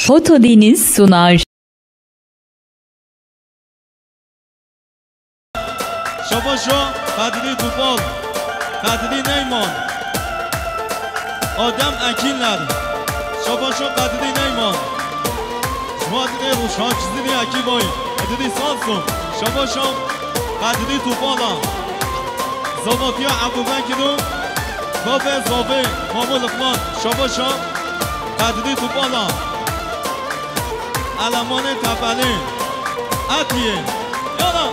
Foto Deniz sunar. شباشو قدری توپال قدری نیمان آدم اکیلر شباشو قدری نیمان شما دیده روشان چیزی اکی بای قدری سانسون شباشو قدری توپالا زباطی ابوبکر باب زابه مامو لقمان شباشو قدری توپالا علمان تبلی اتیه یالا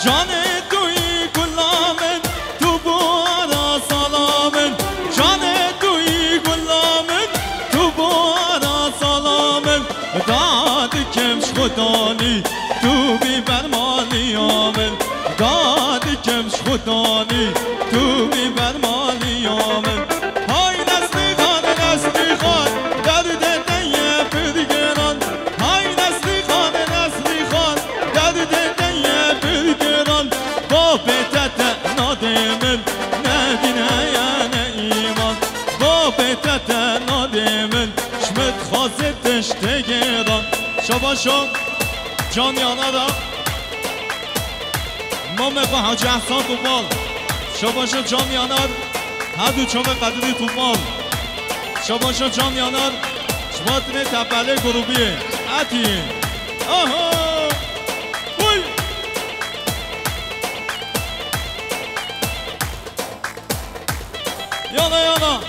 جانه توی گلامن تو بارا سلامن جانه توی گلامن تو بارا سلامن داد کمش خدانی تو بی برمانی آمن داد کمش خدانی تو بی برمانی آمن های نسلی خان درد نیه پرگران های نسلی خان درد نیه پرگران با بتت نادمن ندینه یعنی ایمان با بتت نادمن شمت خازه تشتگران شباشو جانیانا دا مامه حاجی احسان توپال شباشو جانیانا هر دو چوم قدری توپال شباشو جانیانا شما تنه تپله گروبیه اتیه آها بوی یالا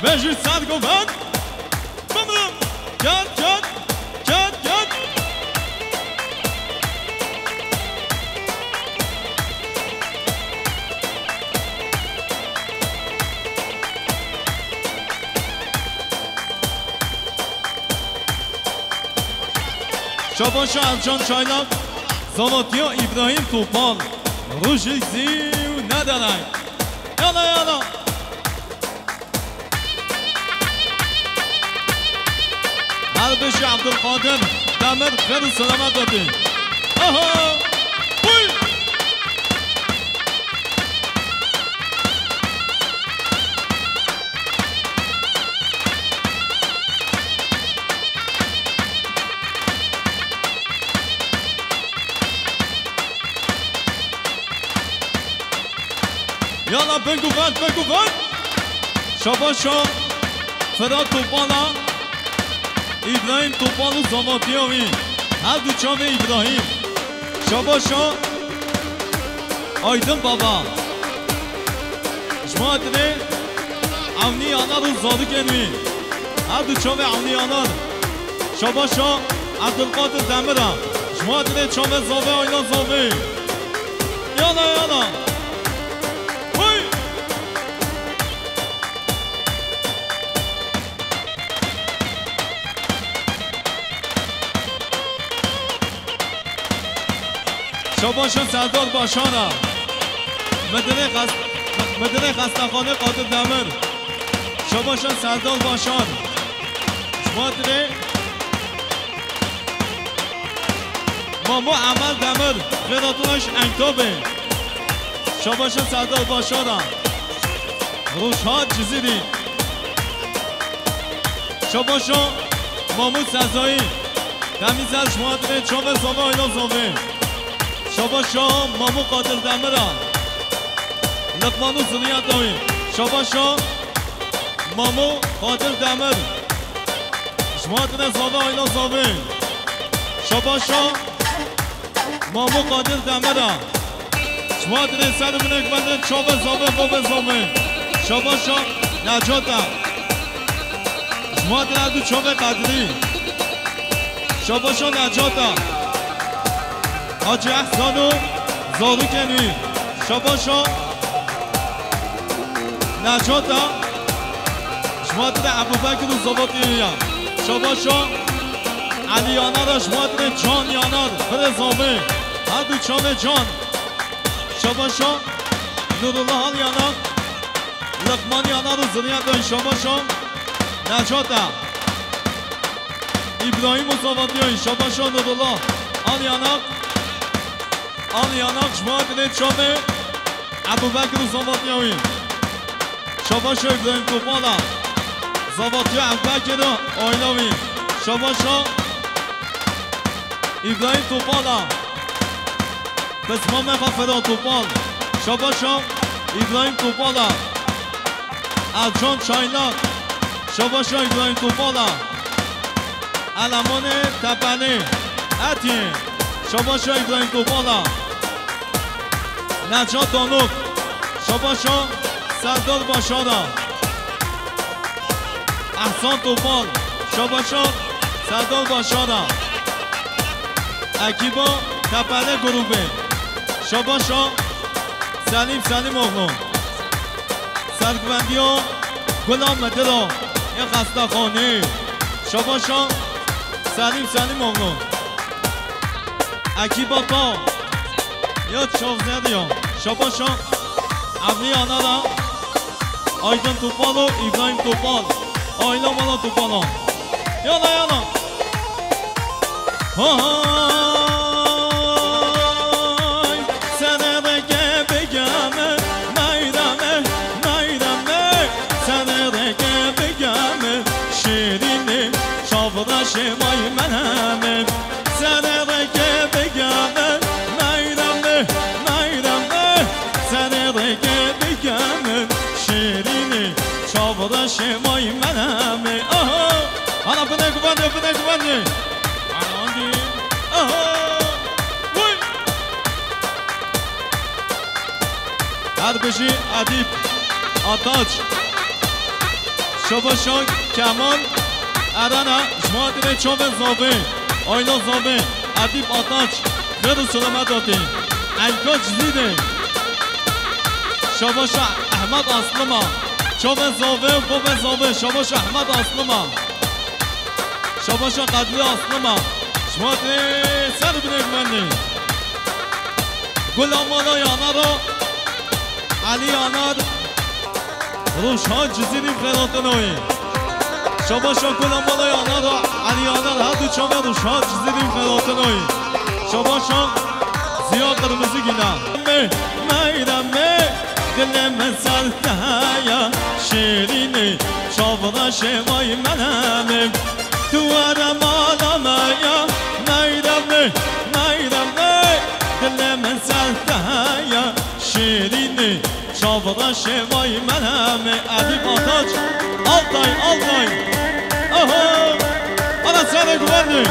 بجی سر گفت بمرم کد شباشو از جان چایلان زماتیا ابراهیم توپان روشی زیو ندارن یالا هر بشی عبدالقادر دمر خیر و سلامت دادی آها بوی یالا بگو شباشو فراد توپانا ابراهیم توپان و زماتیاوی هر دو چاوه ابراهیم شباشو آیدن بابا شما دیده عونی آنا رو زاده کنوی هر دو چاوه عونی آنا شباشو عبدالقادر دمرم شما دیده چاوه زاوه آینا زاوه یالا شباشون سردار باشانا مدنه خستخانه قادر دمر شباشون سردار باشان شما دیده مامو عمل دمر خیراتونش انگتابه شباشون سردار باشانا روشهات جزیری شباشون مامو سزایی تمیزر شما دیده چوبه زوبه اینا زوبه شباشو مامو قادر دمران لقمانو زنیت داوی شباشو مامو قادر دمر شما تنه زاوه آینا زاوه شباشو مامو قادر دمران شما تنه سر بنک بنده چوبه زاوه بابه زاوه شباشو نجاتا شما تنه دو چوبه قدری شباشو نجاتا حاجی احسانو زارو کنی شباشو نجاتا شما دیده ابوبکر و زباطی شباشو علیانا را شما دیده جان یانا بره زامه هر دو چامه جان شباشو نورالله حال یانا لقمان یانا رو زنیت داری شباشو نجاتا ابراهیم و زباطی شباشو نورالله حال یانا آن یاناک شما دیده چامه ابوبکر و زنباطیاوی شاباشا ابراهیم توپالا زاواتی عبدالکر آیلاوی شاباشا ابراهیم توپالا قسمام خفرا توپال شاباشا ابراهیم توپالا از جان چایلاک شاباشا ابراهیم توپالا علمان تپنه اتیه شاباشا ابراهیم توپالا نجات دانوک شاباشا سردار باشارا احسان توپال شاباشا سردار باشارا اکیبا تپنه گروبه شاباشا سلیم اغنو سرگوندی ها گلام مدلا یه خسته خانه شاباشا سلیم اغنو اکیبا تا یا چاق زدی ها شاباشا عبلی آنا را آیدن توپال و ابراهیم توپال آیلا مالا توپالا یالا سنه رگه بگمه میرمه سنه رگه بگمه شیرینه شاورش مای منمه سنه رگه بگمه میرمه سنه رگه بگمه شیرینه شاورش مای منمه آنا بنه گوانده هر بشی عدیب آتاج شباشان کمال ارانا شما دیره چوب زابه آیلا زابه عدیب آتاج خیر سلامت آتی اینکاج زیده شباشا احمد اسلما چوب زابه و بوب زابه شباشا احمد اسلما شباشا قدلی اسلما شما دیره سر بینه گمنده گلام آلا یانا رو علی آنار روشها جزیریم خیراتنوی شباشا گلام بالای آنار علی آنار هر دو چامه روشها جزیریم خیراتنوی شباشا زیاد قرمزی گینا میرمه دلم سرده شیرینه شاورا شمای منمه دوارم آلامه میرمه دلم سرده شیرینه شاورا شمای منمه عدیب آتاج آلتای آها آنا سر گوانده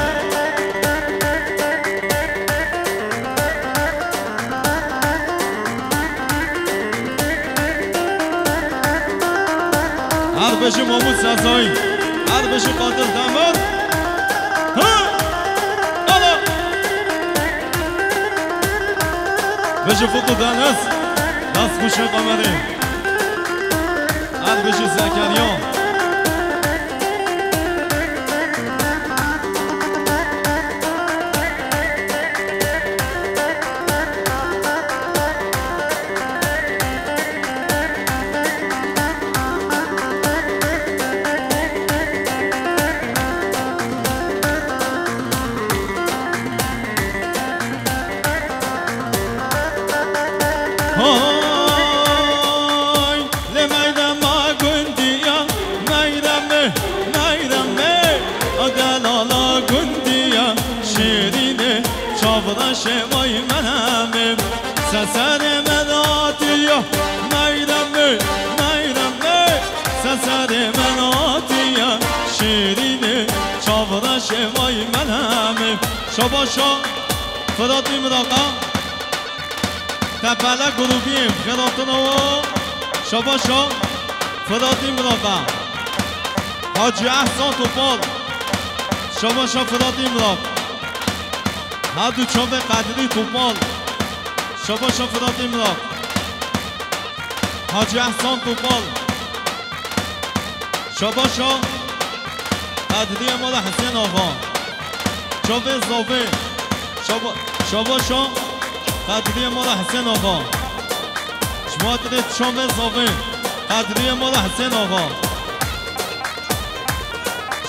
هر بشی محمود سزایی هر بشی قاتل دمر آلا بشی فوتو دنس دست خوشه قمره هر بشی زکریا شمای منم سسر من آتیا میرم سسر من آتیا شیرینه چاورا شمای منم شباشا فراتی مراقا تپله گروبیم خیراتنو شباشا فراتی مراقا حاجی احسان توپال شباشا فراتی مراقا هر دو چوب قدری توپال شباشا فراتی مراق حاجی احسان توپال شباشا قدری مال حسین آقا چوب زاوه شباشا قدری مال حسین آقا شما دید چوب زاوه قدری مال حسین آقا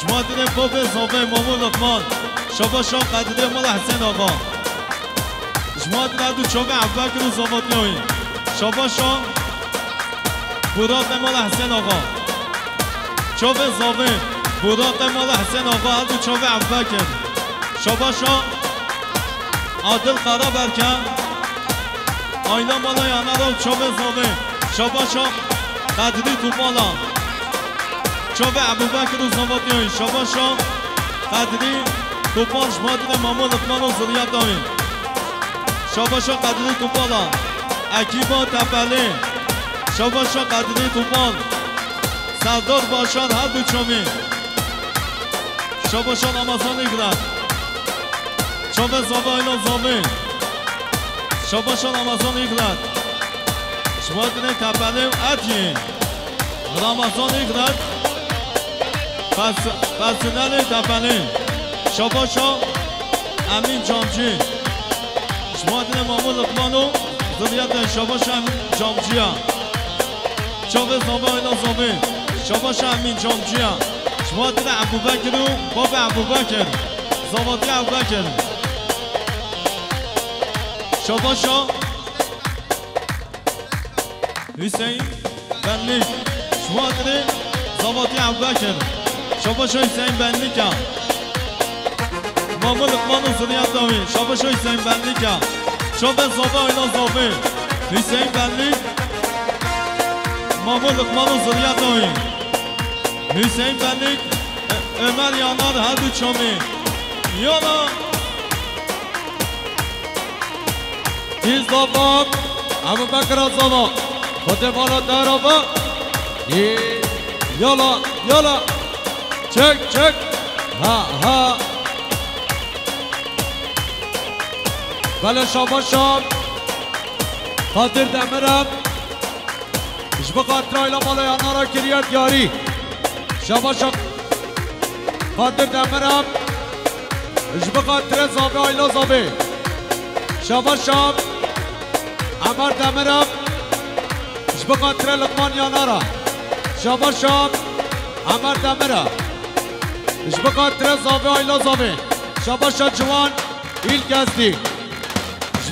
شما دید باب زاوه مامون لقمان شباشا قدری مال حسین آقا شما دید دو چوب عبدالکر و زاواتیوی شباشا براد مال حسین آقا چوب زاوه براد مال حسین آقا هدو چوب ابوبکر شاباشا عادل خراب برکن آیلا مالا یانا رو چوب زاوه شاباشا قدری توپالا چوب ابوبکر و زاواتیایی شاباشا قدری توپال شمادین مامو لقمان و زریت داوین شاباشا قدری توپالا اکیبا تپله شاباشا قدری توپال سردار باشان هر دو چومی شاباشا نمازان اگرد چوب زاوه ایلا زاوه شاباشا نمازان اگرد شمادین تپله اتیه رمضان اگرد پسنل تپله شاباشا امین جامجی شمادین مامو لقمانو زریت شاباشا امین جامجی ها چوب زاوه اینا زاوه شاباشا امین جامجی ها شمادین ابوبکر و باب ابوبکر زاواتی ابوبکر شاباشا حسین بنلیک شمادین زاواتی ابوبکر شاباشا حسین بنلیک ها مامو لقمان و زریت داوین شاباشا حسین بنلیک ها چوب زاوه اینا زاوه حسین بنلیک مامو لقمان و زریت داوین حسین بنلیک عمر یانار هر دو چومی یالا تیز دابام ابوبکر زاوا خود بالا در آبا یالا یالا چک چک ها ها بله شاباشا خاطر دمرم اش بخاطر آیلا بالا یانا را کریت یاری شاباشا خاطر دمرم اش بخاطر زاوه آیلا زاوه شاباشا عمر دمرم اش بخاطر لقمان یانا را شاباشا عمر دمرم اش بخاطر زاوه آیلا زاوه شاباشا جوان ایل گزدی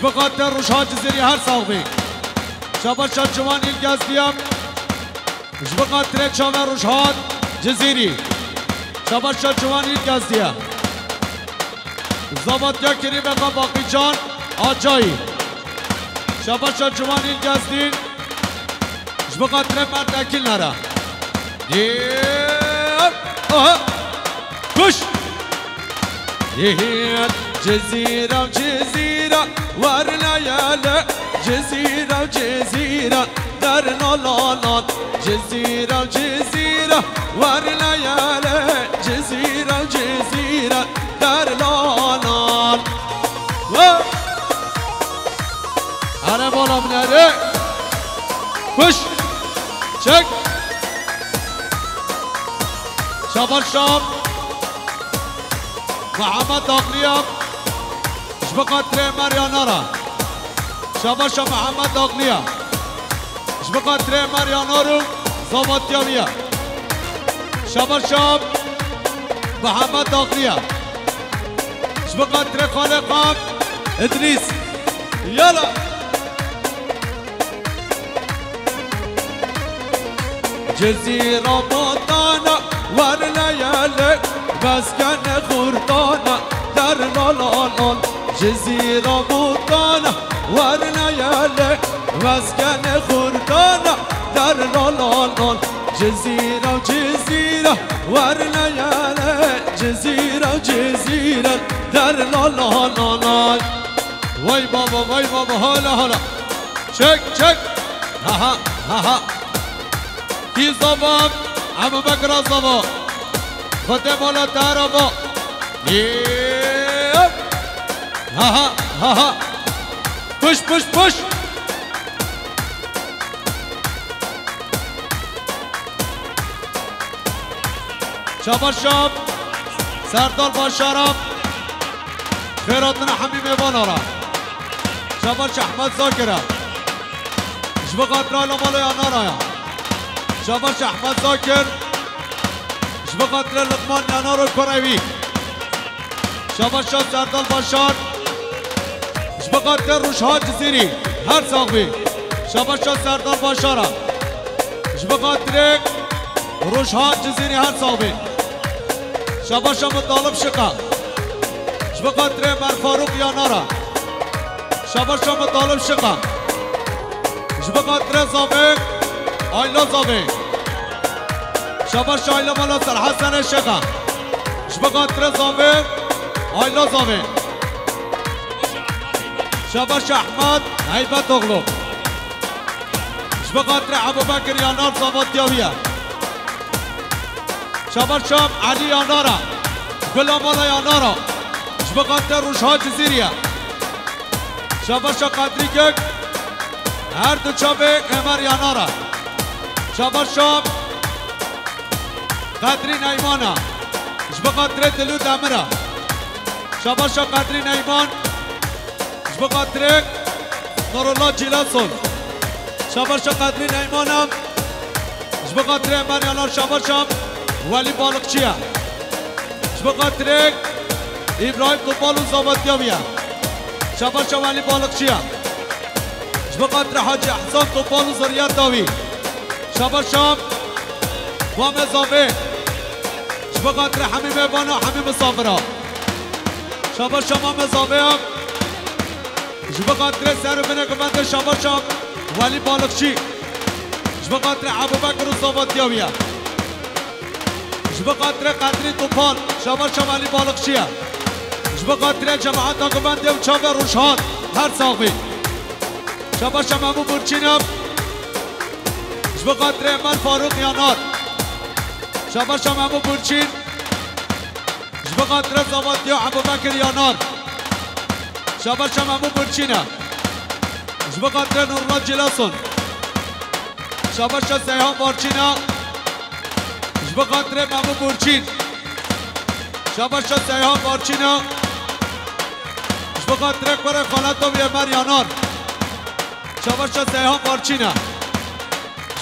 بخاطر روشها جزیری هر ساقبی شاباشا جوان ایل گزدیم بخاطر چاوه روشها جزیری شاباشا جوان ایل گزدیم زابطیا کریم اقا باقی جان آجایی شاباشا جوان ایل گزدین بخاطر مرد اکیل نره کش جزيرة وجزيرة ورليالة جزيرة وجزيرة درنا لالان جزيرة وجزيرة ورليالة جزيرة وجزيرة در لالان أنا بالا مناره كش شك شابر شام محمد داخلية شبقاتري ماريانارا شاباشا محمد داخلية شبقاتري ماريانارو زابطيانية شاباشا محمد داخلية شبقاتري خالقام إدريس يلا جزيرة بطانة ورليالي مسكن خردانة در لالان جزيرة بطانة ورليالي مسكن خردانة در لالان جزيرة وجزيرة ورليالي جزيرة وجزيرة در لالان واي بابا هلا هلا شك شك ها ها ها كي صباب ابوبکر صباب خود بالا در آبا ها ها ها پش پش پش شابر شاب سردار باشارم خیراتنا حمیم بانارا شابر احمد زاکرم شبقات رالا مالا یانارا شابر احمد زاکر بخاطر لقمان یانارو کروی شاباش سردار باشار بخاطر روشها جزیری هر ساقبی شاباش سردار باشارا بخاطرك روشهاد جزيري هر صابي شباشا مطالب شقا بخاطر مر فاروق يا نارا شباشا مطالب شقا بخاطر زابق آيلا زابق شباشا آيلا مالا سر حسن شقا بخاطر زابق آيلا زابق شباشا احمد هيبت اغلو بخاطر ابو بكر يا نار صابت ياوية شباشا علي يا نارا غلام الله يا نارا بخاطر روشهاد جزيرية شباشا قدري كك هر دو چاوه امر یا نارا شباشا قدری نیمانا بخاطر دلو دمرا شباشا قدری نیمان بخاطر نورالله جیلاسون شباشا قدری نیمانم بخاطر امر یا نار شباشا ولی بالقچیه بخاطر ابراهیم قبال و زابطیاویه شباشا ولی بالقچیه بخاطر حاج احسان طوفان و ذریت داوی شباشا وام زاوه بخاطر حمیم بانا حمیم صافرا شباشا وام زاوه بخاطر سر بنگمند شباشا ولی بالقچی بخاطر ابوبکر و زابطیاویه بخاطر قدری طوفان شباشا ولی بالقچیه بخاطر جماعت آگمند و چاوه روشهاد هر ساقی شباشا ممو برچینم بخاطر امر فاروق یانار شباشا ممو برچین بخاطر زوادیا ابو بکر یانار شباشا ممو برچینم بخاطر نورالله جلاسون شباشا سیهان بارچینا بخاطر ممو برچین شباشا سیهان بارچینا بخاطر کور خالتو بی امر یانار شباشا سیهان بارچینه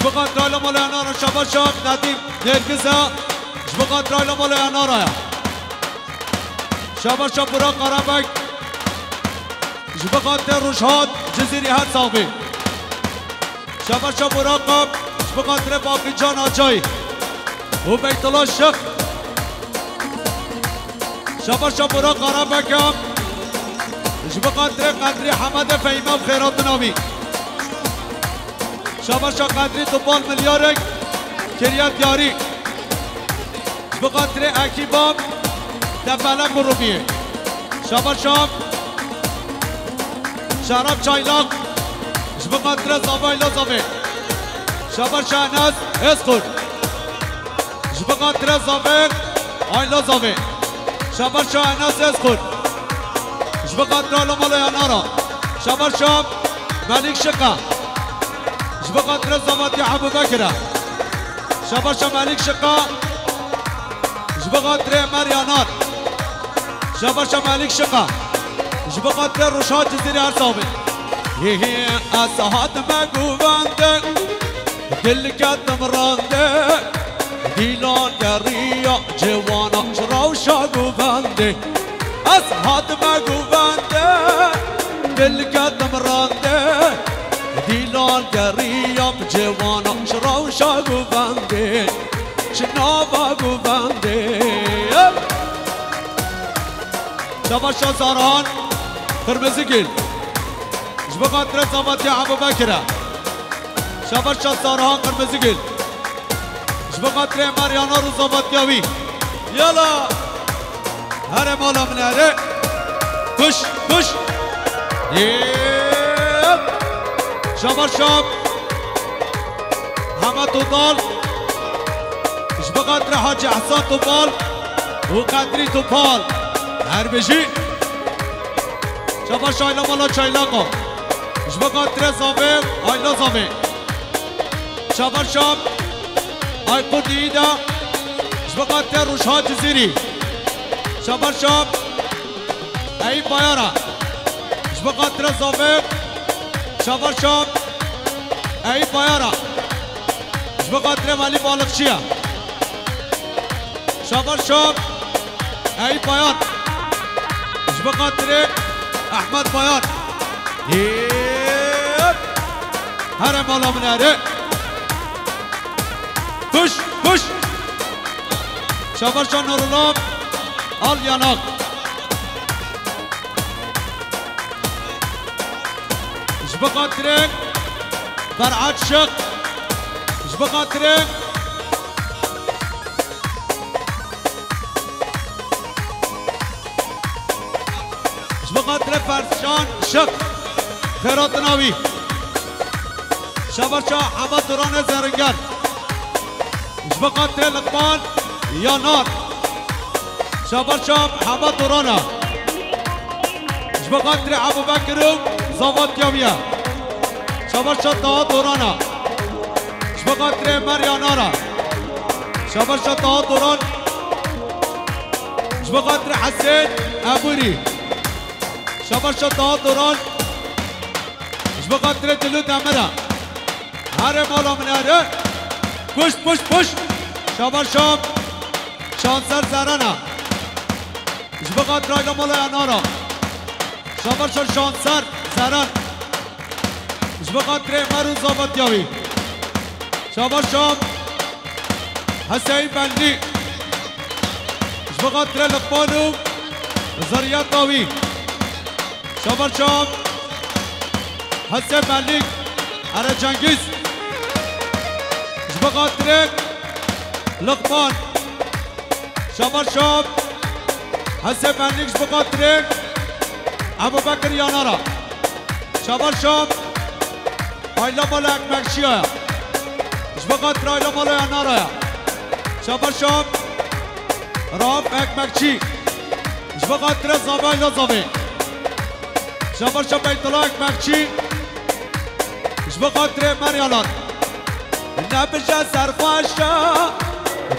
بخاطر آیلا مال یانارا شباشا ندیم نرگزه بخاطر آیلا مال یانارا شباشا برا قربک بخاطر روشهاد جزیری هر ساقی شباشا برا قب بخاطر باقی جان آجای و بیت الله شق شباشا برا قربکم بخاطر قدری حمد فیمه و خیرات نامی شباشا قدری دوبال ملیارک کریت یاری بخاطر اکیبام دفلک و روبیه شباشا شراب چایلاق بخاطر زابایلا زابه شباشا انس اسخور بخاطر زابه آیلا زابه شباشا انس اسخور بخاطر علمال یانارا شباشا ملک شقا بخاطر زوادی ابو بکر شباشا ملک شقا بخاطر امر یانار شباشا ملک شقا بخاطر روشهاد جزیری هر صابه یه اسهات مگوونده دل کدم رانده دیلان دریا جوانا روشا گوونده اسهات مگوونده دل کدم رانده دیلان دریا جوانا روشا گوونده شنابا گوونده شباشا زاران قرمزی گل بخاطر زوادی ابو بکر شباشا زاران قرمزی گل بخاطر امر یانار و زوادیاوی یالا هر مالا من هره کش کش شباشا همه توطال بخاطر حاج احسان توپال و قدری توپال هر بشی شباشا آیلا مالا چایلاقا بخاطر زاوه آیلا زاوه شباشا آی قدیده بخاطر روشهاد جزیری شباشا ای بایارا بخاطر زاوه شباشا ای بایارا بخاطر ولی بالقچیه شباشا ای بایار بخاطر احمد بایار هر مالا من هره push push شابرشا نور الله آل ياناق جبقى تريك برعاد شق جبقى تريك جبقى تريك فرشان شق خيرات ناوي شابرشا حمد دوران زرنگر جبقى تريك لقمان يانار شابرشا محمد دورانا جبقى تريك ابو بكر زوات يوميا شابرشا طه دورانا جبقى تريك مريانارا شابرشا طه دوران جبقى تريك حسين ابوري شابرشا طه دوران جبقى تريك دلو دمرا هره مولا من هره پوش پوش پوش شابرشا شانسر زرنا جبقى تريك مولا يانارا شابرشا شانسر زرن جبقى تريك مرو زوات يومي شابرشا حسين بندي جبقى تريك لقمانو زريات طاوي شابرشا حسين ملك على جنگيز جبقى تريك لقمان شابرشا حسين ملك جبقى تريك ابو بكر يانارا شابرشا آيلا مالا اكمكشيا جبقى تريك آيلا مالا يانارا شابرشا رام اكمكشي جبقى تريك زابا آيلا زابي شابرشا بيت الله اكمكشي جبقى تريك مريالات نبجا سرفاشا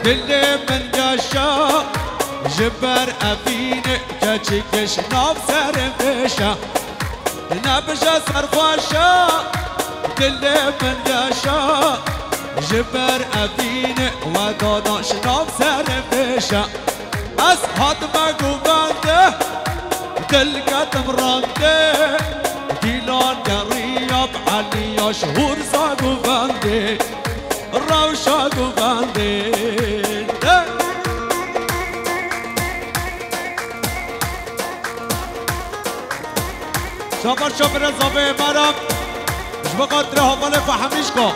دلي من قاشا جبر أفيني كاتشكش ناب سرفشا نبجا سرفاشا دلي من قاشا جبر أفيني وداناش ناب سرفشا أسحاد مقو بانده دل قدم رانده ديلان قريب علي شهور ساقو بانده روشاقو بانده شابرشا برزابه مرم جبقى تره حواله فحمیشکا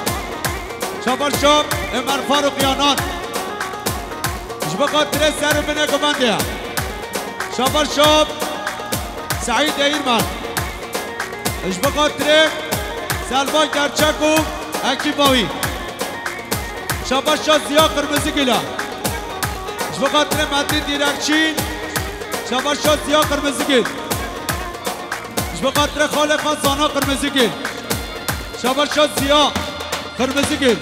شابرشا امر فاروق یانان جبقى تره سر بنه گمانده شابرشا سعید ایرمان جبقى تره سلمان گرچکو اکیباوی شابرشا زیا قرمزی گلا جبقى تره مدی دیرکچین شابرشا زیا قرمزی گل جبقى تره خالق خان زانا قرمزی گل شابرشا زیا قرمزی گل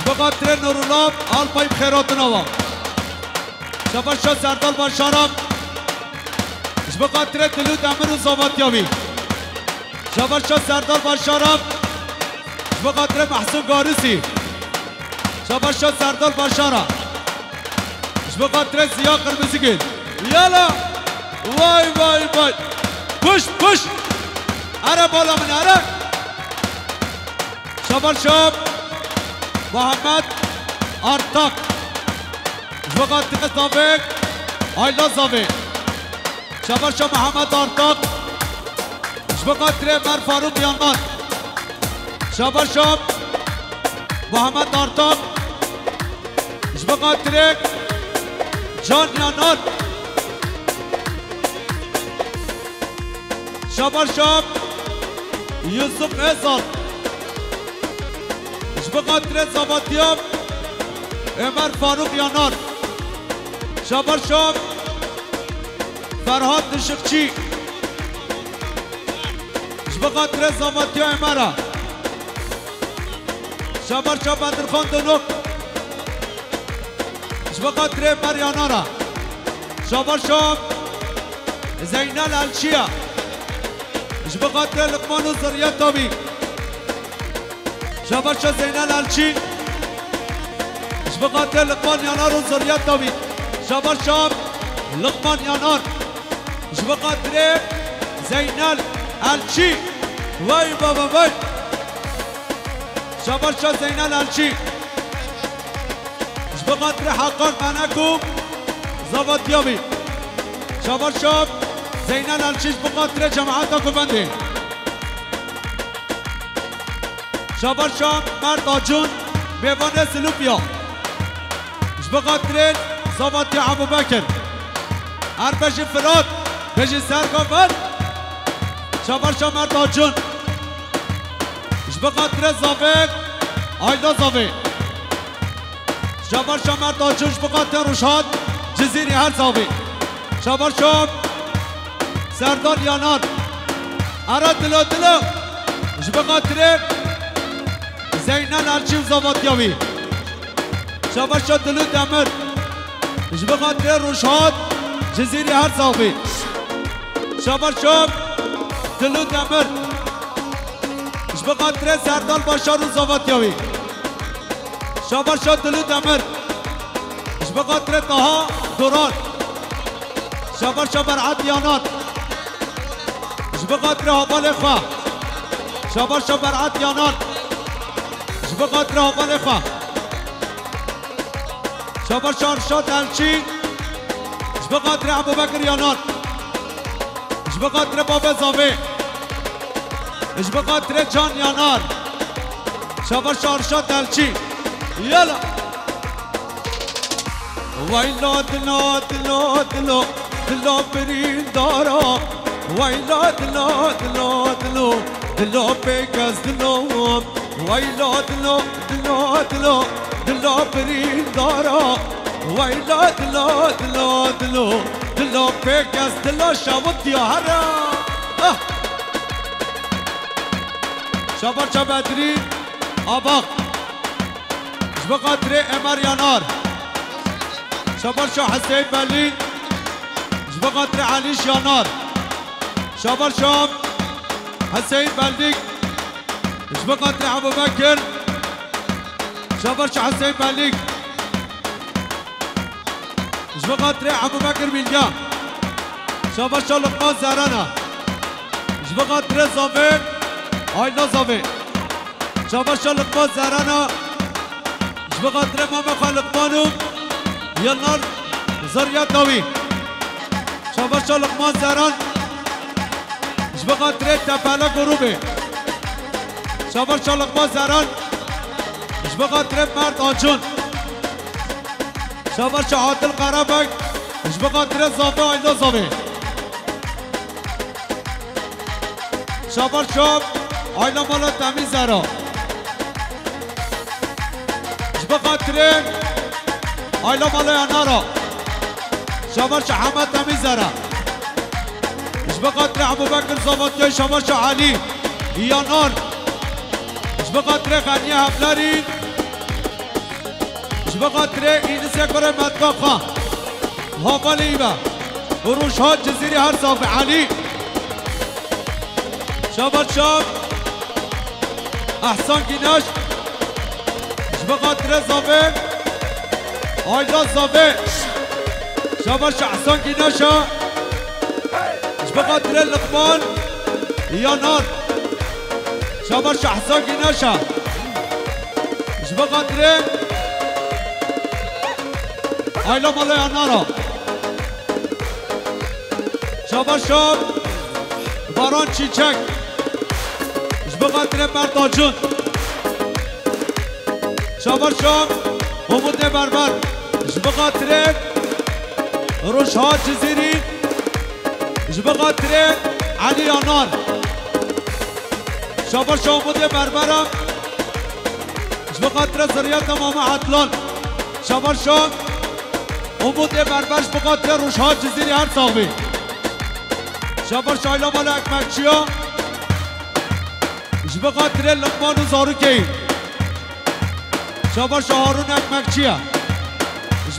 جبقى تره نورالله آل پای خیرات نوا شابرشا سردال باشارم جبقى تره دلو دمر و زاوات یاوی شابرشا سردال باشارم جبقى تره محسوب گارسی شابرشا سردال باشارم جبقى تره زیا قرمزی گل یالا وای وای وای پش پش اره بالا من اره شابرشا محمد آرتاق جبقى تره زاوک آیلا زاوک شابرشا محمد آرتاق جبقى تره مر فاروق یانمان شابرشا محمد آرتاق جبقى تره جان یانان شابرشا یوسف احسان جبقى تره زاباتیاب امر فاروق یانان شابرشا فرهاد نشقچی جبقى تره زاباتیا امرا شابرشا بدرخان دنوک جبقى تره مریانارا شابرشا زینال الچیا جبقى تره لقمان و زریت تابی شابرشا زینال الچی جبقى تره لقمان یانار و زریت تابی شابرشا لقمان یانار جبقى تره زینال الچی وای بابا وای شابرشا زینال الچی بقدر حقان منكم زبط يابي شباب شاب زينال الشيش بقدر جماعتكم بندي شباب شاب مرد آجون بيوان سلوبيا بقدر زبط يا ابو بكر هر بجي فراد بجي سرقافر شباب شاب مرد آجون بقدر زاويك آيدا زاوي شباب شاب مرد آجون بقدر روشاد جزيري هر زاوي شباب شاب سردار يانار اراد دلو دلو بقدر زينال الشيف زبط يابي شباب شاب دلو دمر بقدر روشاد جزيري هر زاوي شباب شاب دلو دمر بقدر سردار باشار زبط يابي شباب شاب دلو دمر بقدر طه دوران شباب شاب برعت يانار بقدر هبال اخوة شباب شاب برعت يانار بقدر هبال اخوة شباب شارشاد الچی بقدر ابو بکر یانار بقدر بابا زاوی بقدر جان یانار شباب شارشاد الچی یلا وایلا دلو دلو دلو دلو برین دارا وایلا دلو دلو دلو دلو پیکس دلو وایلا دلو دلو دلو دلو برین دارا وایلا دلو دلو دلو دلو پیکس دلو شاوت یارا شباب شبادری آباق بقدر امر یانار شباب شو حسين بلي بقدر علي يانار شباب شام حسين بلديك بقدر ابو بكر شباب شو حسين بليك بقدر ابو بكر بيلجا شباب شو لقمان زرانا بقدر زافي آينا زافي شباب شو لقمان زرانا بقدر ماما خالقمانو يلا زريات نوي شباب شو لقمان زران بقدر تفعل غروبي شباب شو لقمان زران بقدر مرد آجون شباب شو عادل قرابك بقدر زافي آيدا زافي شباب شو آيدا مالا تامي زرا بقدر آیلا مالا یانارا شباب شو حمد تمیزرا بقدر ابو بکر زبطی شباب شو علی یانار بقدر غنی حفلاری بقدر این سکر مدقاقا حوالی با روشها جزیری هر صاف علی شباب شو احسان گیناش بقدر زابه آیدا زاوی شباب شو احسان گیناشا بقدر لقمان یانار شباب شو احسان گیناشا بقدر آیلا مالا یانارا شباب شو باران چیچک بقدر مرداجون شباب شو حمود بربر بقدر روشها جزيري بقدر علي يانار شباب شو حمود بربرم بقدر زريات ماما عطلان شباب شو حمود بربرش بقدر روشها جزيري هر صاحبي شباب شو عيلا مالا اكمكچيا بقدر لقمان و زاروكي شباب شو هارون اكمكچيا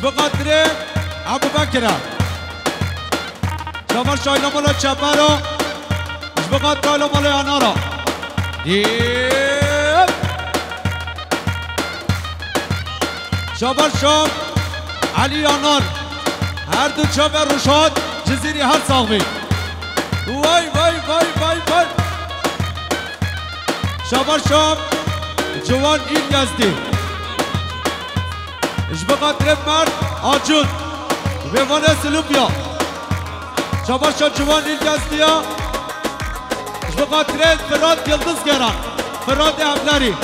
بقدر ابو بکر شباب شو عيلا مالا چپرا بقدر عيلا مالا يانارا شباب شو علي يانار هر دو چپر روشاد جزيري هر صاحبي وای وای وای وای وای شباب شو جوان این یزدی بقدر مرد آجون بيوانه سلوبيا شباشا جوان الجزديا بقدر فراد يلدز گران فراد ابلاری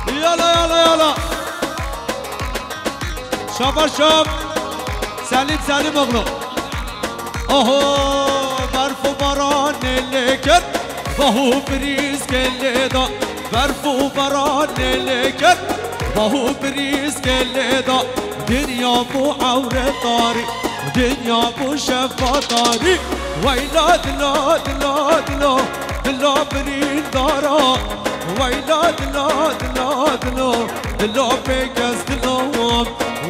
يلا يلا يلا شباشا سليم سليم اغلو اوهو برف و باران لکن باهو بریز گله دا برف و باران لکن باهو بریز گله دا دنیا بو عورت داری دنیا بو شفا داری ویلا دلا دلا دلا دلا برین دارا ویلا دلا دلا دلا دلا بگز دلا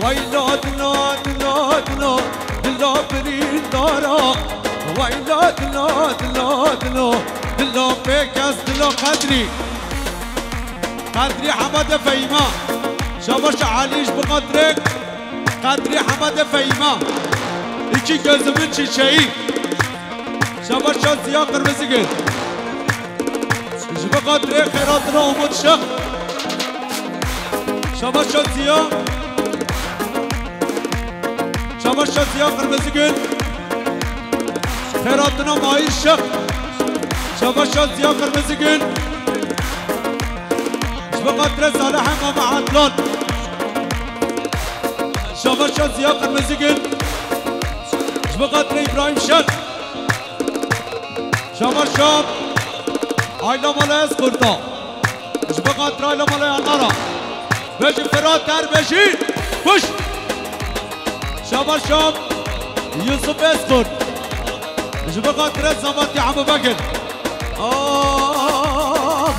ویلا دلا دلا دلا دلا برین دارا ویلا دلا دلا دلا دلا بگز دلا قدری قدری حمد فیما شباش علیش بقدرک قدری حمد فیما iki gözümün çiçeği şabaş ziya kırmızı gül jibe kadre khairatına umut şık şabaş ziya kırmızı gül khairatına maiz şık şabaş ziya kırmızı gül jibe kadre salih ama adlan şabaş ziya kırmızı gül بقدر إبراهيم شد شمال شام عائلة مالا اسقرطا بقدر عائلة مالا ينارا بيجي فراد در بيجي بش شمال شام يوسف اسقرط بقدر زمانتي عمو بكر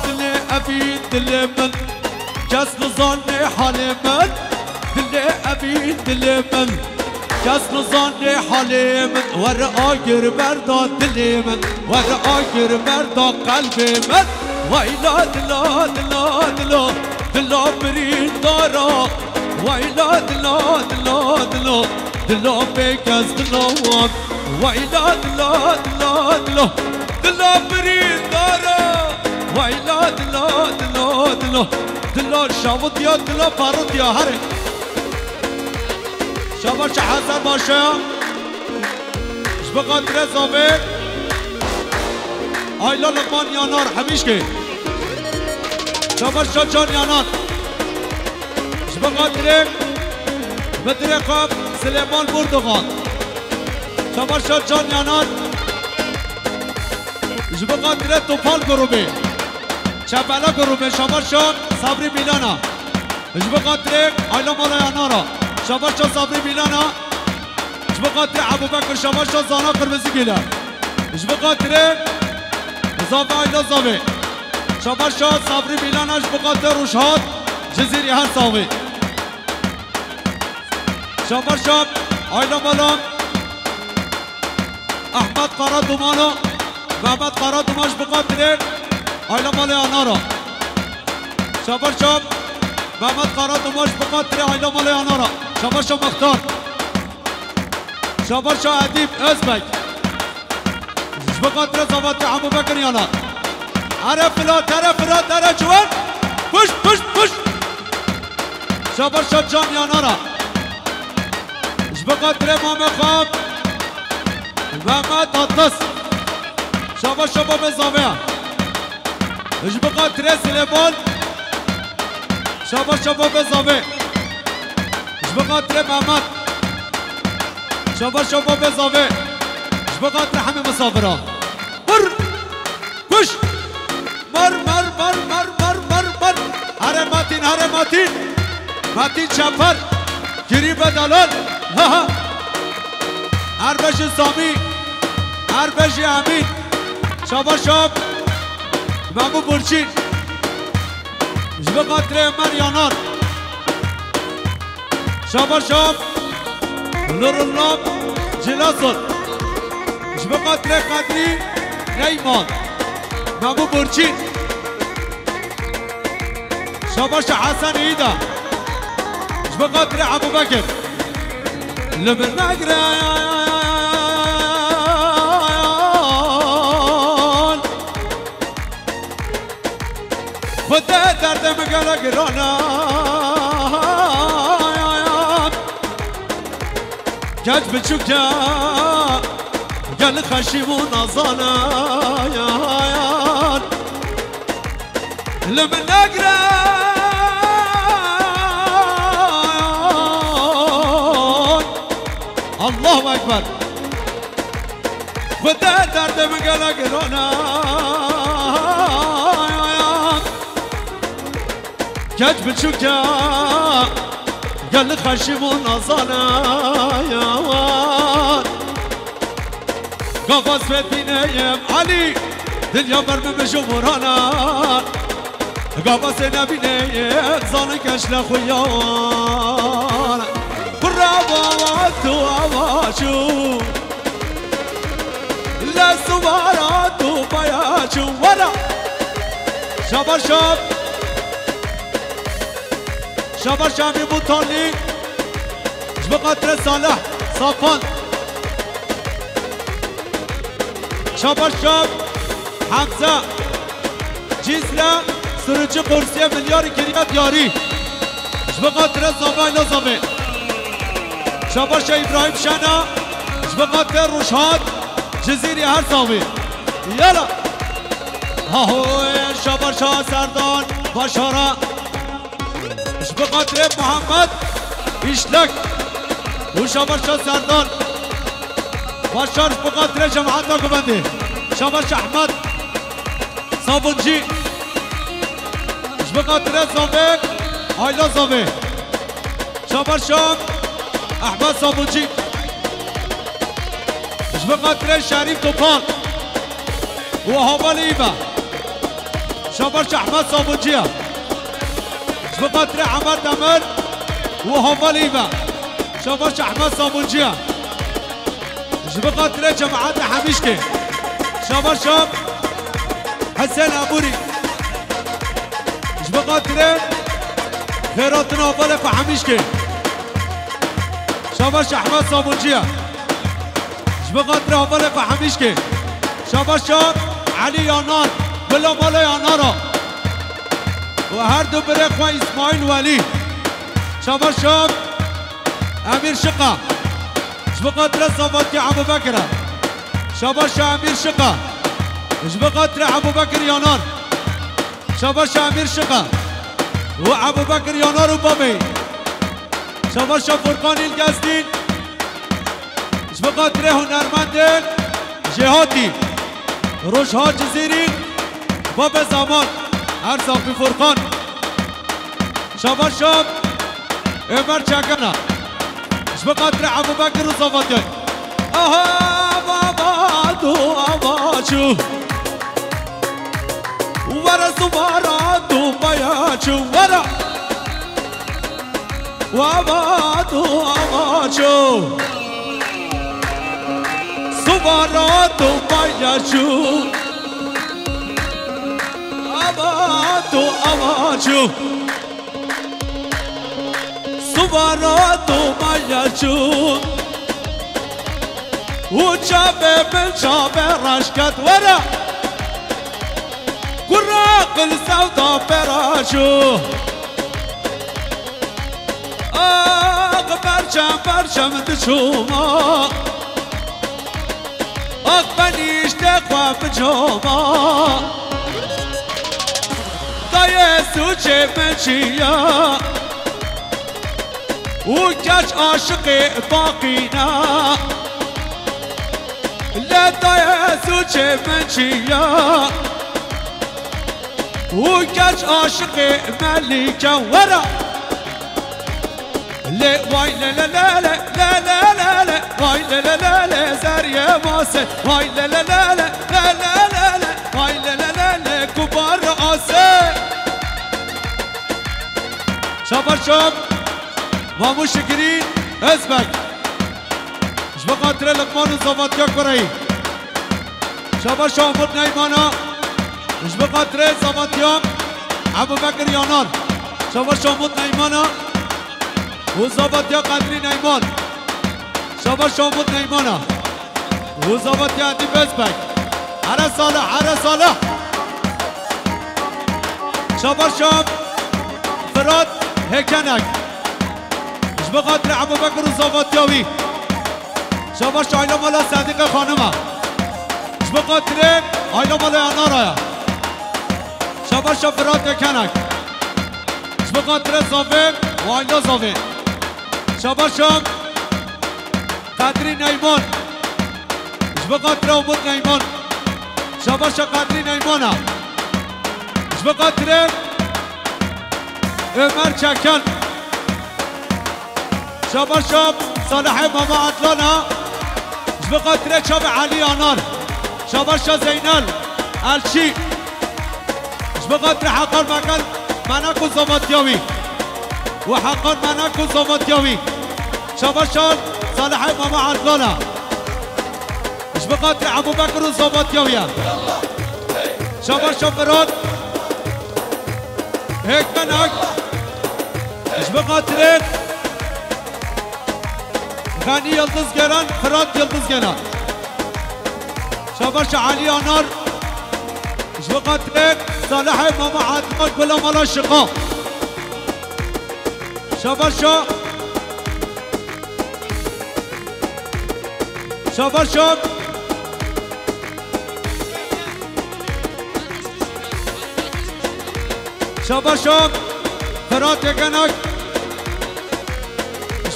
دلي أبي دلي من كاس نظاني حالي من دلي أبي دلي من کس نزانه حالی من ور آگر مردا دلی من ور آگر مردا قلب من ویلا دلا دلا دلا دلا برین دارا ویلا دلا دلا دلا دلا بگز دلا ویلا دلا دلا دلا دلا برین دارا ویلا دلا دلا دلا دلا شاوت یا دلا پارت یا هره شباش حسن باشه بقدر زابه آیلا لقمان یانار همیش که شباش جان یانار بقدر بدرقاب سلیمان بردغان شباش جان یانار بقدر توپال گروبه چپلا گروبه شباش صبری میلانا بقدر آیلا مالا یانارا شباش صبری میلانا بقدر ابو بکر شباش زانا قرمزی گیلا بقدر زاوه آیلا زاوه شباش صبری میلانا بقدر روشهاد جزیری هر زاوه شباش آیلا مالا احمد قرا دومانو محمد قرا دوماش بقدر آیلا مالا انارا شباش محمد قرا دوماش بقدر آیلا مالا انارا شباش مختار شباش ادیب ازبک بقدر زوات عمو بکر یانا عرف لا طرف لا طرف جوان پش پش پش شباش جان یانارا بقدر امام خواب محمد عطس شباش شباب زاویه بقدر سلیمان شباش شباب زاویه بقدر محمد شباش شباب زاویه بقدر حمي مسافرة مر كش مر مر مر مر مر مر مر هره ماتين ماتين شفر قريب دلال ها ها اربش سامي اربش امين شباش شب مامو برچین بقدر من یانار شباش شب نور الله جلاسل بقدر قدری ریمان مامو برچین شباش حسن ایدا بقدر ابو بکر لمن نگران خدا درد مگل گرانا كج بچوكا قال خشيمون نظانا يا لمن نقرا الله اكبر خدا درد من قال قرونا كج بچوكا قال خشيمون نظانا يا قفص بدينيم علي دنيا مرمي بجمهورانا قفص نبينيم ظالك اشلا خويانا قرابات وعواشو لا سوارات وبياشو ورا شبر شاب شبر شامي بوطاني جبقات صالح صفان شبر شاب حمزة جيزلا سرچه قرصیه ملیاری کریات یاری جبقات زبای لزبه شبر شاب ابراهیم شنا جبقات روشهاد جزیری هر صاوی یالا هاهوی شبر شاب سردان باشارا جبقات محمد ایشلک و شبر شاب سردان باشار بقدر جماعتنا كبندي شبرش احمد صابونجي بقدر زوبك هايلا زوبي شبرش احمد صابونجي بقدر شريف توبان وهو ليبا شبرش احمد صابونجي بقدر عمر دمر وهو ليبا شبرش احمد صابونجي بقدر جماعات حميشكي شبر شاب حسين أبوري بقدر خيراتنا وبالك وحميشكي شبر أحمد صابونجية بقدر وبالك وحميشكي شبر شاب علي يانار بلا مالا يانارا وهردو بريخ وإسماعيل ولي شبر شاب أمير شقة بقدر صفاتي أبو بكر شباش أمير شقة بقدر أبو بكر يانار شباش أمير شقة وأبو بكر يانار وبابي شباش فرقان القاسدين بقدر هنرمند جهاتي روشها جزيري باب زمان أرزاق فرقان شباش عمر شاكنا بقدر أبو بكر وصفاتي أها بابا دو أباشو ورا سوارا دو بياشو ورا وابا دو أباشو سوارا دو بياشو أبا دو أباشو سوارا دو بياشو وشابه من شابه رشكت ورا قراق السودا فراشو برشم دشوما بنيش تقوى بجوما دايه سوچه منشيا وكاش عاشقي باقينا لا دايه سوچه منشيا وكاش عاشقي ملكا ورا لي واي لا لا لا لا لا لا لا لا واي لا لا لا لا زاريا ماسة واي لا لا لا لا لا لا لا لا واي لا لا لا لا كبار راسه شبر شب مامو شكرين اسمك ايش بقدر لقمان وصفات يكبري شبر شب فوت نايمانا ايش بقدر صفات يوم ابو بكر يانار شبر شب فوت نايمانا وزبط يا قدري نايمان شبر شاموت نايمانا وزبط يا عندي بسبك على صالح على صالح شبر شام فراد هيكنك ايش بقدر ابو بكر وزبط ياوي شاباش آیلا مالا صدیق خانمه بخاطر آیلا مالا انارا شاباش فرات کنک بخاطر زاوه و آیلا زاوه شاباش قدری نیمان بخاطر امود نیمان شاباش قدری نیمانه بخاطر عمر چکن شاباش صالح ماما عطلانا بخاطر شاب علی آنار شاباش زینال الشی بخاطر حقان مکن مناکو زماتیاوی و حقان مناکو زماتیاوی شاباش صالح ماما عطلانا بخاطر ابو بکر و زماتیاوی شاباش فراد هيك منك بخاطر غني يلدز جران فرات يلدز جران شاباش علي انار بخاطر صالح ماما عطمان كلها مالا شقا شاباش شاباش فرات کنک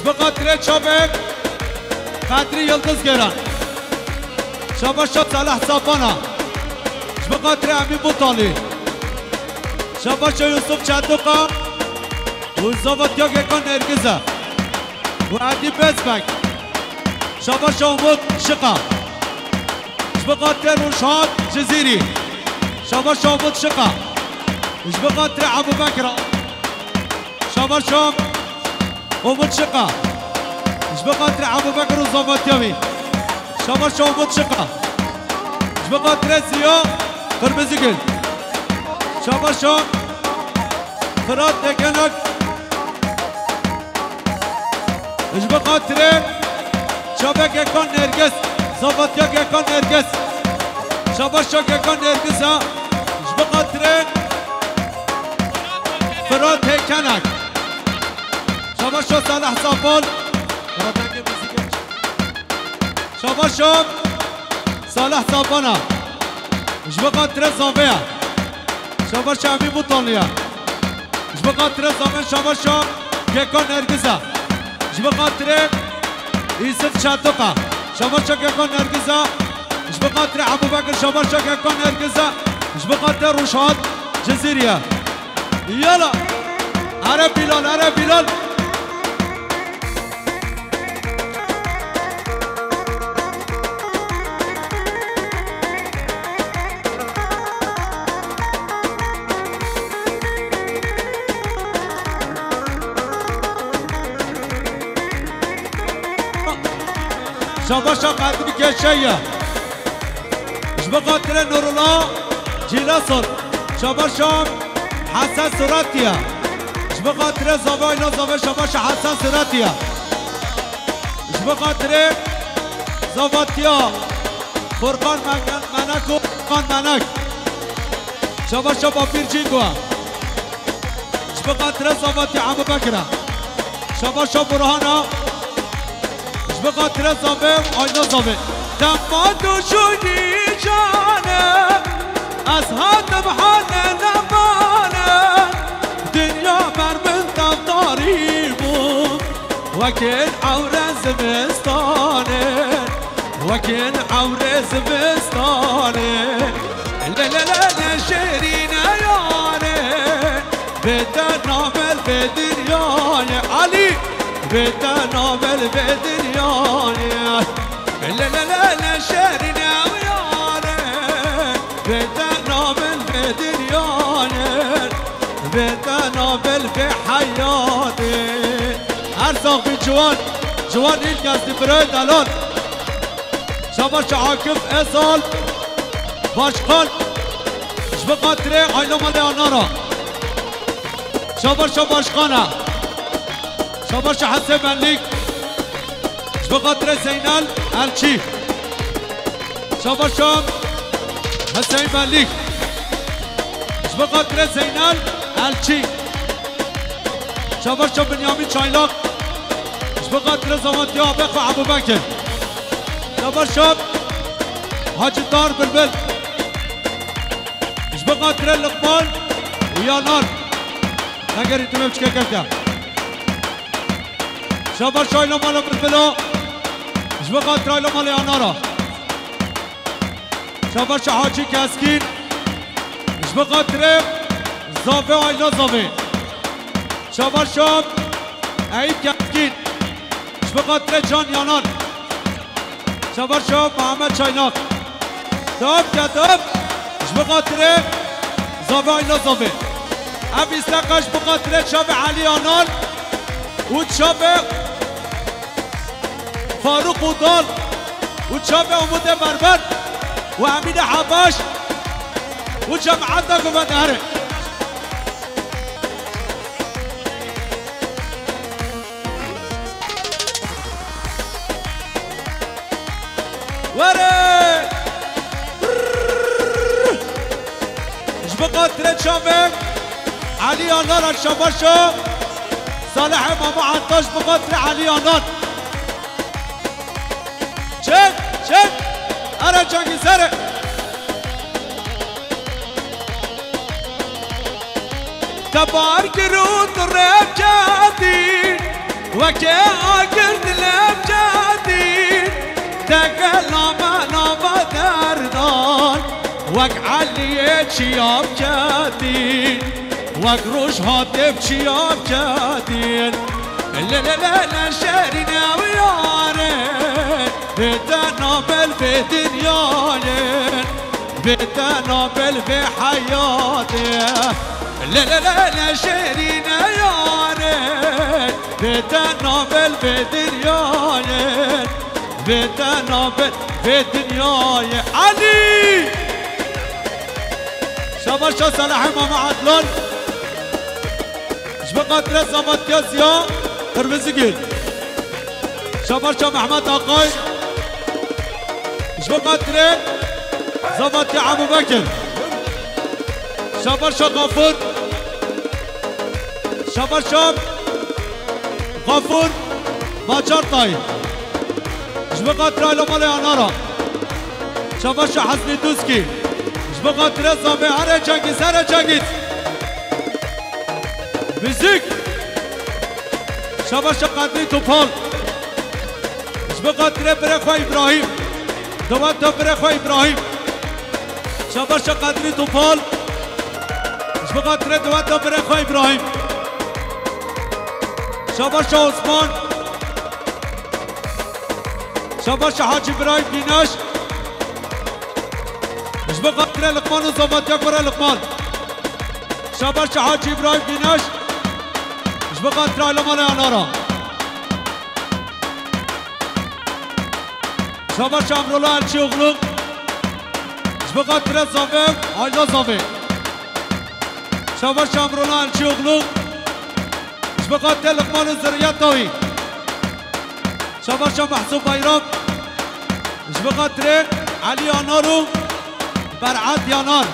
بخاطر شابک قدری یلدز گران شاباش صالح صافانا بخاطر امین بوتالی شاباش یوسف چندوقا و زاواتیا گکان نرگزه و عدی بزبک شاباش امود شقا بخاطر روشاد جزیری شاباش امود شقا مش بخاطر ابو بكر شاباش امود شقا مش بخاطر ابو بكر وزماتياوي شاباش امود شقا مش بخاطر زيا قرمزي قل شاباش فرات دكنك مش بخاطر شابك يكون نرجس زماتيا يكون نرجس شاباش يكون نرجسها مش بخاطر فرات هيكنك شاباش صالح صافون شاباش صالح صافونا مش بخاطر زاوية شاباش امين بوطانية مش بخاطر زاوية شاباش كيكون نرجسة مش بخاطر يوسف شادوقة شاباش كيكون نرجسة مش بخاطر ابو بكر شاباش كيكون نرجسة مش بخاطر روشاد جزيرية يلا عرب بلال عرب بلال شاباش قدر كشية مش بخاطر نور الله جيلاسون شاباش حسن سراتيا مش بخاطر زوايا زوايا شاباش حسن سراتيا مش بخاطر زواتيا فرقان منك فرقان منك شاباش بابير جينغوا مش بخاطر زواتيا ابو بكر شاباش برهانا مش بخاطر زوايا آينا زوايا دمادو شوني جانه از هاتم حال نمانه دنیا بر من دفتاری بود وکن عور زمستانه وکن عور زمستانه للا شیرین یاره بده نامل به دنیای علی بده نامل به دنیای للا شیرین یاره بده نامل به دنیای بده نامل به حیاته ارزاق بی جوان ایل گزدی برای دلال شاباش عاکف اصال باشقان مش بخاطر آیلا مالی آنارا شاباش باشقانه شاباش حسن ملیک مش بخاطر زینال الچی شاباش حسن ملیک مش بخاطر زینال الچی شاباش بنیامین چایلاق مش بخاطر زمانتیا بخو ابو بکر شبر شب حاج دار بلبل ايش بخاطر اللقمان ويا نار نقر انتو مبشكا كفتا شبر شايلو مالا بلبلو ايش بخاطر ايلو مالا يا نارا شبر شحاجي كاسكين ايش بخاطر زافي وعيلا زافي شبر شب عيد كاسكين ايش بخاطر جان يانان شبر شب محمد شايناك دب كدب ايش بخاطر زافي وعيلا زافي ابي استقاش بخاطر شاب علي يانان وشاب فاروق ودال وشاب عمود بربر وامين حباش وجماعتنا قبنهره وري ايش بخاطر شاب علي يانان الشباشو صالح ماما عطاش بخاطر علي يانان شك شك أنا جانجي سرق تبار قرود الرب جادين وكي آقرد الرب جادين تقلام نابا دردان وك علي شياب جادين وك روش هاتف شياب جادين لا لا لا لا شارينا ويارين بدنا بالدنياين بدنا بالحياتي لا لا لا لا شارينا يارين بدنا بالدنياين بدنا بالدنياين علي شباشا صلاح ماما عدلان شبقات زمت كازيا ترمزقين شباشا محمد آقاي شبقات زمت عمو بكر شباشا غفور شباشا غفور باجر طاي شبقات رايلو مالي انارا شباشا حسني دوسكي شبقات زمي هره جنگيز هره جنگيز موسیقی شباش قدری توپال شبقات برخو ابراهیم دوات برخو ابراهیم شباش قدری توپال شبقات دوات برخو ابراهیم شباش عثمان شباش حاج ابراهیم دیناش شبقات لقمان و زبات یکور لقمان شباش حاج ابراهیم دیناش شبقات رایلو مال انارا شباش امرولا الچی اغلوم شبقات زافه آیلا زافه شباش امرولا الچی اغلوم شبقات لقمان زریت تاوی شباش محسوب بایرام شبقات علی آنارو برعد یانار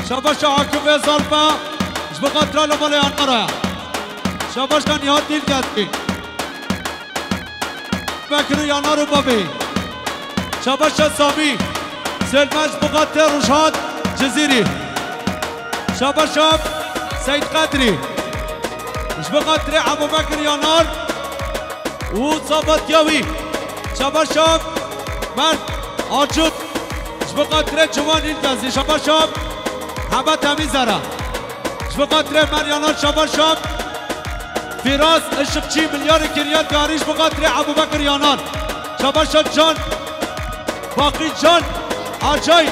شباش حاکم زالفا شبقات رایلو مال انارا شباش کن یاد دیل کردی بکر یانارو بابی شباش سامی سلمش بقاطر رشاد جزیری شباش سید قدری شبقات ابو بکر یانار و صابت یاوی شباش مرد آجود شبقات جوان این گزی شباش همه تمیزره شبقات مریانار شباش فراس الشقچی ملیار کریات گاریش بقدر ابو بکر یانان شباش جان باقی جان آجای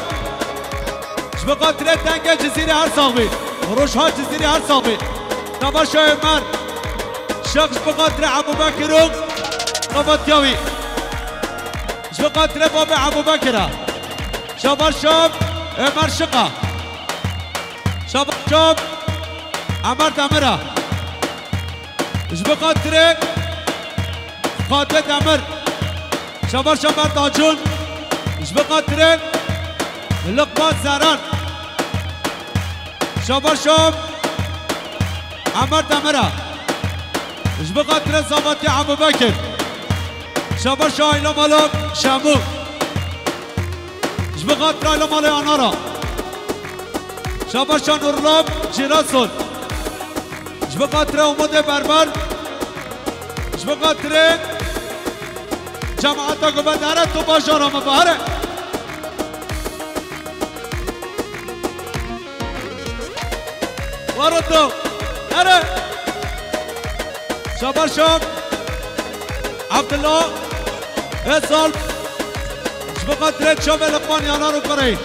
بقدر تنگ جزیره هر ساقی روشها جزیره هر ساقی شباش عمر شخص بقدر ابو بکر و قبط یاوی بقدر باب ابو بکر شباش عمر شقا شباش عمر دمره بقدر قاتل دمر شباش عمر تاجون بقدر لقمان زران شباش عمر دمره بقدر زبط ابو بکر شبا شایلا مالا شمو جبقات رایلا مالا آنارا شبا شا نورلاب جیراسون جبقات را اومده بربر جبقات را جماعتا گو بداره تو باشا را مباره واردو اره شبا شا عبدالله اصال جبقات را شاب لقمان یانا رو کرده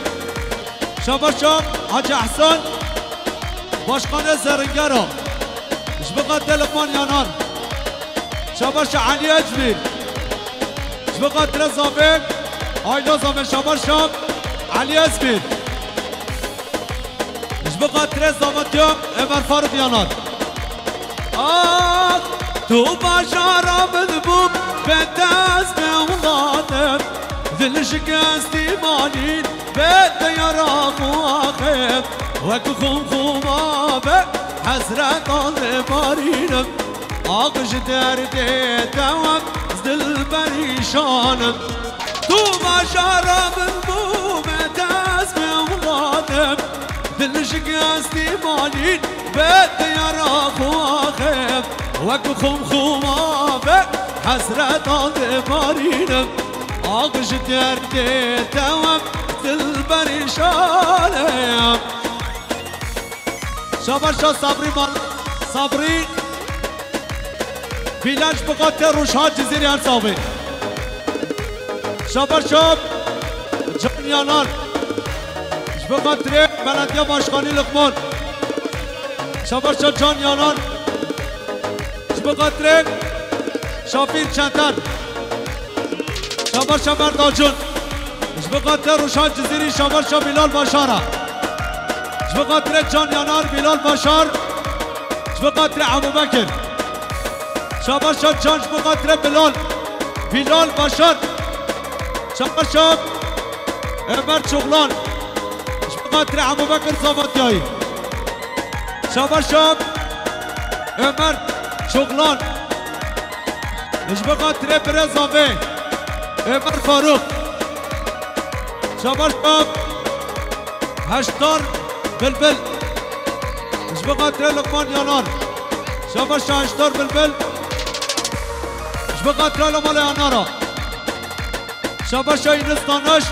شبا شا حاج احسان باشقان زرنگرا جبقات لقمان یانان شباش علی اجمیر جبقات رزابه آیلا زامن شباشم علی اجمیر جبقات رزامتیم امر فارد یانان آه تو باشارا بدبوب بداز بولادم دل شکستی مالین بده یارا مواخب وکو خوم خومابه حسرت آن بارینم آقش درده دوام دل پریشانم تو باشارا من بومت از اولادم دل شکستی مالین بده یارا خواخم وکو خوم خومابه حسرت آن بارینم آقش درده دوام دل پریشانم شباشا صبری مال صبری بیلنش بقاطع روشهات جزیری هر صابه شباشا جان یانان بقاطع بلدیه باشخانی لقمان شباشا جان یانان بقاطع شافیر چندن شباشا مرداجون بقاطع روشهات جزیری شباشا بلال باشاره بقاطع جان یانان بلال باشار بقاطع ابو بکر شباشا جان بقاطع بلال باشار شباشا امر شغلان بقاطع ابو بکر زابطیایی شباشا امر شغلان بقاطع برزاوه امر فاروق شباشا هشتار بلبل بقاطع لقمان یانان شباشا هشتار بلبل بقاطع لمال یانارا شباشا اینستانش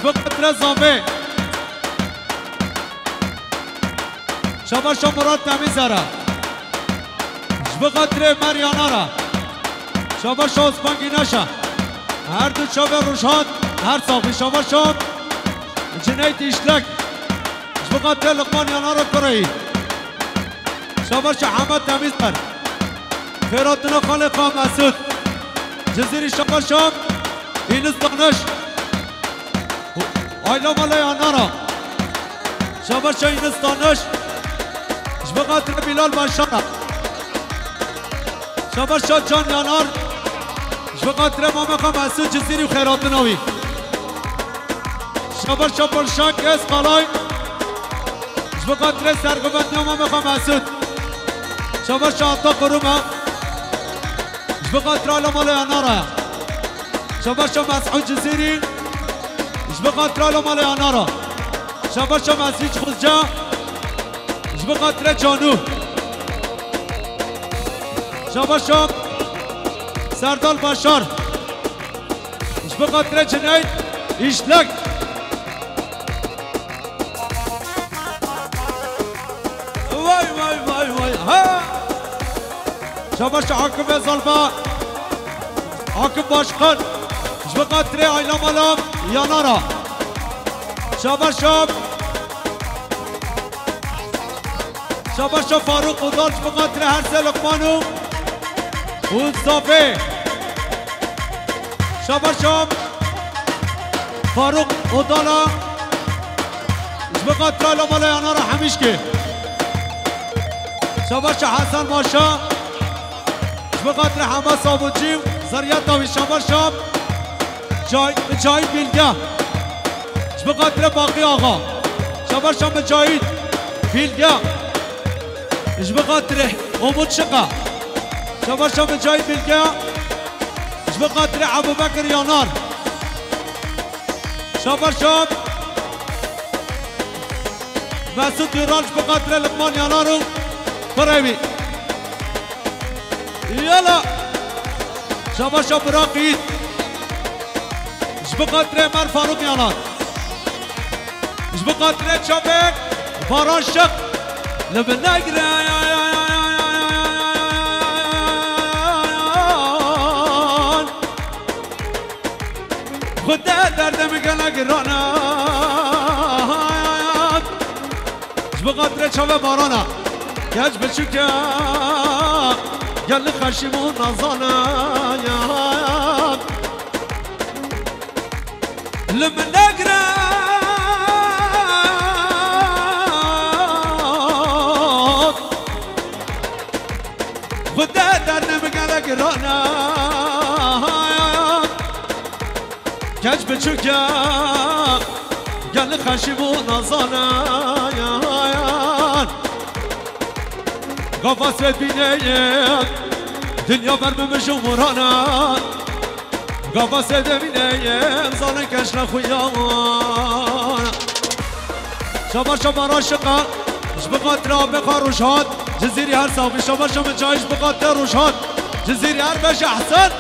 بقاطع زامه شباشا مراد تمیزاره بقاطع مریانارا شباشا اسپانگی نشه هر دو شب روشان هر صافی شباشا جنایت اشلک بقاطع لقمان یانارا کرایی شباشا حمد تمیزر خیراتنا خالقا مسعود جزیری شباشا اینس دانش آیلا مالا یانارا شباشا اینس دانش بقاطع بلال باشارا شباشا جان یانار بقاطع مامقا مسعود جزیری و خیراتناوی شباشا پرشاک اس قلای بقاطع سرگوبت مامقا مسعود شباشا عطا قرومه بقاطع لمال یانارا شباشا مسعود جزیری بقاطع لمال یانارا شباشا مسیج خوزجا بقاطع جانو شباشا سردال باشار بقاطع جنید اشلک وای وای وای وای ها شباشا حاکم زلبا حاکم باشقان بقاطع آیلا مالام یانارا شباشا فاروق ودالش بقاطع هر سه لقمانو وصافي شباشا فاروق ودالا بقاطع لمال یانارا حمیشکی شباشا حسن ماشا بقاطع حماس آبوجی زریعتاوی شباشا جای بیلگه بقاطع باقی آقا شباشا مجاید بیلگه بقاطع امود شقا شباشا مجاید بیلگه بخاطر ابو بکر یانار شابر شاب مسعود ایران بخاطر لقمان یانارو فرایبی یالا شابر شاب راقید بخاطر مر فاروق یانار بخاطر چابک باران شق لبنگره خدا درد میکنه گرانه بخاطر چاوه بارانه گج بچوکه گل خشیمون نزانه لبنگره خدا درد میکنه گرانه گج بچوکه گل خشیمون نزانه قفص ببینه دنیا بر بمشو مرانه قفص ببینه زانه کش نخویان شبا شبا راشقه بخاطر آب خاروشات جزیری هر صافی شبا شبا جایش بخاطر روشات جزیری هر بش احسن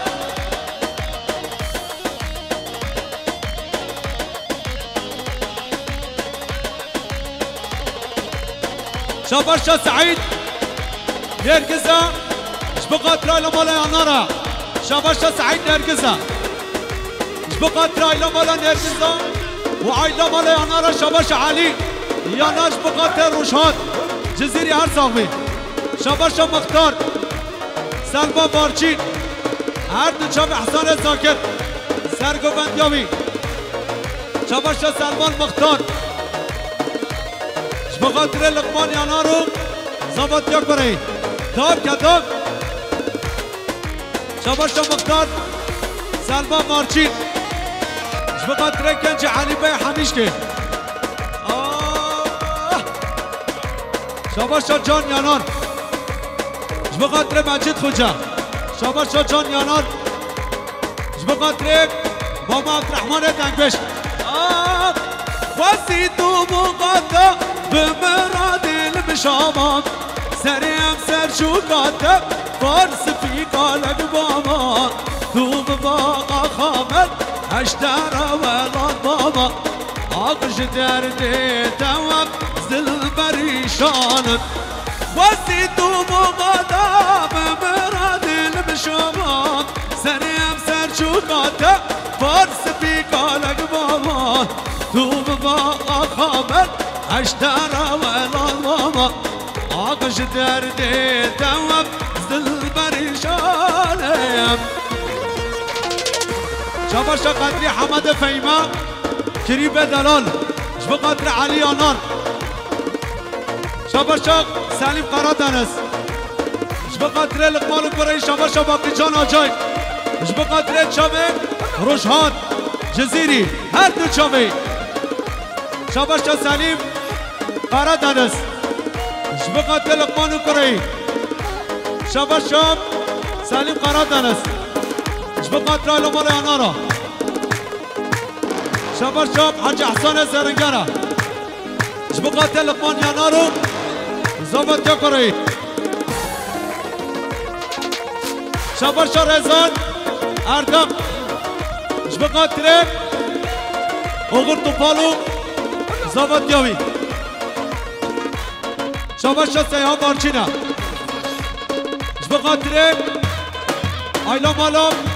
شابرشا سعيد يركزها شبقات رايلا مالا يانارا شابرشا سعيد يركزها شبقات رايلا مالا يركزها وعايلا مالا يانارا شابرشا علي يانا شبقات روشات جزيري هرساوي شابرشا مختار سلمان بارچین هر دو چاپ احسان زاکر سرگو بندیاوی شابرشا سلمان مختار بخاطر لقمان یانارو زبط یک برای داب کداب شباشا مختار سلمان مارچین بخاطر کنج علی بای حمیش که شباشا جان یانار بخاطر مجید خوجا شباشا جان یانار بخاطر بابا عبدالرحمن دنگبش خواستی تو مقاطع بمراد المشامات سريم سر شوكاتك فارس في قالك بابا ثوب باقا خامل اشترى ولاد بابا عقش دردي تواب زل بريشان وسيتو مغادا بمراد المشامات سريم سر شوكاتك فارس في قالك بابا ثوب باقا خامل اشترى ولاد بابا عقش دردي تواب زل بريشان شاباشا قدري حمد فيما كريم دلال شبقدر علي يانار شاباشا سليم قرادنس شبقدر لقمان القري شاباشا باقي جان آجاي شبقدر شابك روشهان جزيري هر دو شابي شاباشا سليم قرادنس شبقدر لقمان القري شاباشا سليم قرادنس شبقدر لقمان يانارا شباب شاب حاج احسان زرنگره شبقدر لقمان يانارو زبط يقري شباب شاب رزان اردم شبقدر اوغر توپالو زبط يوي شباب شاب سيها بارچينا شبقدر ايلا مالام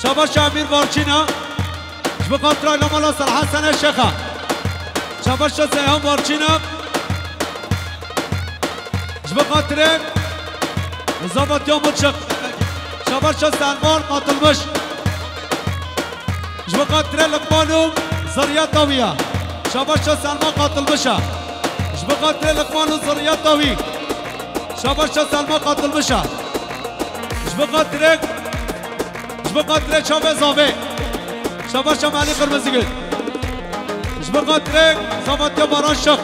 شباب امیر بارچینا شبقدر ایلا مالا صلاح حسن الشيخه شباب سیهان بارچینا شبقدر زبط يوم الشق شباب سلمان قاتلمش شبقدر لقمانو زريات طاويه شباب سلمان قاتلمشه شبقدر لقمانو زريات طاوي شباب سلمان قاتلمشه شبقدر شبقدر شابه زاوه شباشا مالی قرمزی گل شبقدر زاوت یا باران شق